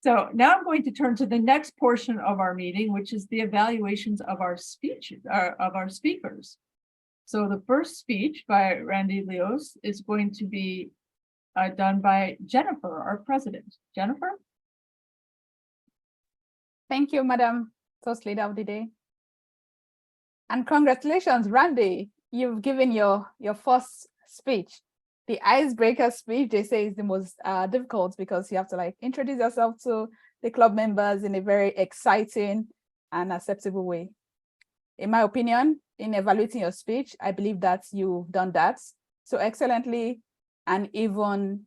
So now I'm going to turn to the next portion of our meeting, which is the evaluations of our speeches, of our speakers. So the first speech by Randy Lioz is going to be done by Jennifer, our president. Jennifer? Thank you, Madam Toast Leader of the Day. And congratulations, Randy. You've given your first speech. The icebreaker speech, they say, is the most difficult because you have to introduce yourself to the club members in a very exciting and acceptable way. In my opinion, in evaluating your speech, I believe that you've done that so excellently and even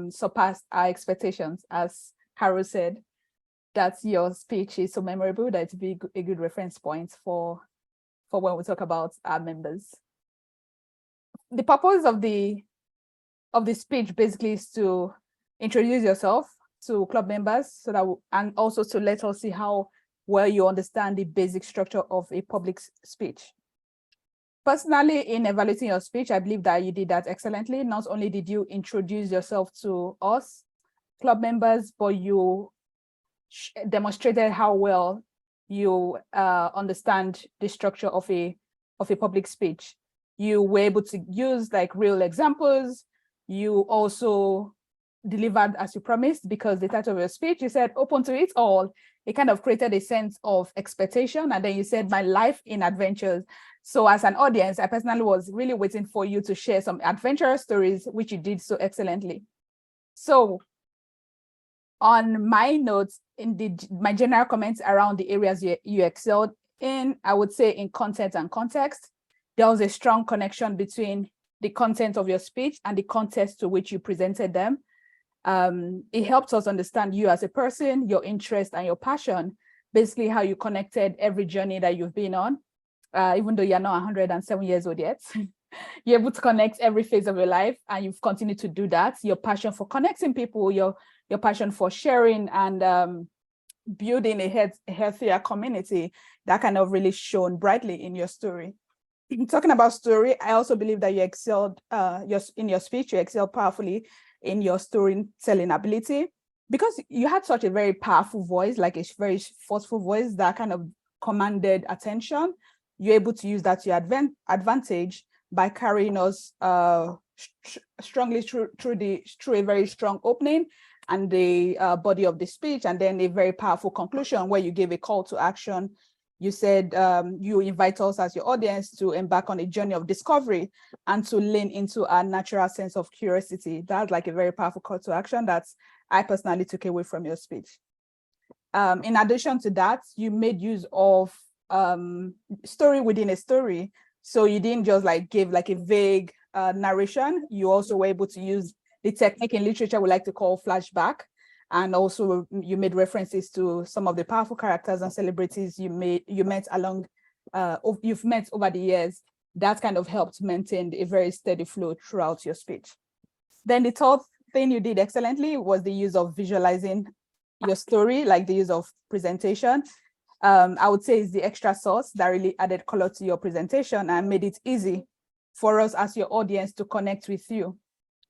surpassed our expectations. As Carol said, that your speech is so memorable that it'd be a good reference point for when we talk about our members. The purpose of the speech basically is to introduce yourself to club members so that and also to let us see how well you understand the basic structure of a public speech. Personally, in evaluating your speech, I believe that you did that excellently. Not only did you introduce yourself to us, club members, but you demonstrated how well you understand the structure of a public speech. You were able to use real examples. You also delivered as you promised, because the title of your speech, you said open to it all. It kind of created a sense of expectation. And then you said my life in adventures. So as an audience, I personally was really waiting for you to share some adventurous stories, which you did so excellently. So on my notes, my general comments around the areas you excelled in, I would say in content and context, there was a strong connection between the content of your speech and the context to which you presented them. It helped us understand you as a person, your interest and your passion, basically how you connected every journey that you've been on, even though you're not 107 years old yet. You're able to connect every phase of your life, and you've continued to do that. Your passion for connecting people, your passion for sharing and building a healthier community, that kind of really shone brightly in your story. Talking about story, I also believe that you excelled in your speech, you excelled powerfully in your storytelling ability, because you had such a very powerful voice, like a very forceful voice that kind of commanded attention. You're able to use that to your advantage by carrying us strongly through a very strong opening and the body of the speech, and then a very powerful conclusion where you gave a call to action. You said you invite us as your audience to embark on a journey of discovery and to lean into our natural sense of curiosity. That's like a very powerful call to action that I personally took away from your speech. In addition to that, you made use of story within a story. So you didn't just give a vague narration. You also were able to use the technique in literature we like to call flashback. And also you made references to some of the powerful characters and celebrities you've met over the years. That kind of helped maintain a very steady flow throughout your speech. Then the third thing you did excellently was the use of visualizing your story, like the use of presentation. I would say is the extra sauce that really added color to your presentation and made it easy for us as your audience to connect with you.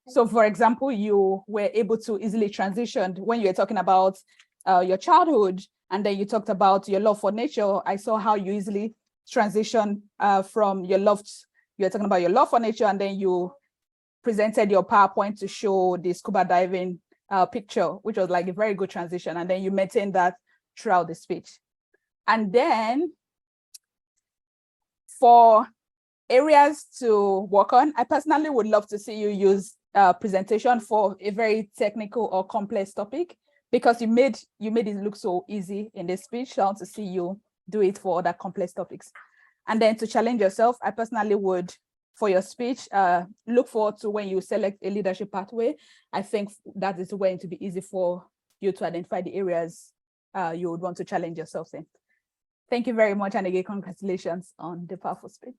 So for example, you were able to easily transition when you were talking about your childhood, and then you talked about your love for nature. I saw how you easily transition from you were talking about your love for nature, and then you presented your PowerPoint to show the scuba diving picture, which was like a very good transition. And then you maintained that throughout the speech. And then for areas to work on, I personally would love to see you use presentation for a very technical or complex topic, because you made it look so easy in the speech. So I want to see you do it for other complex topics. And then to challenge yourself, I personally would, for your speech, look forward to when you select a leadership pathway. I think that is going to be easy for you to identify the areas you would want to challenge yourself in. Thank you very much, and again, congratulations on the powerful speech.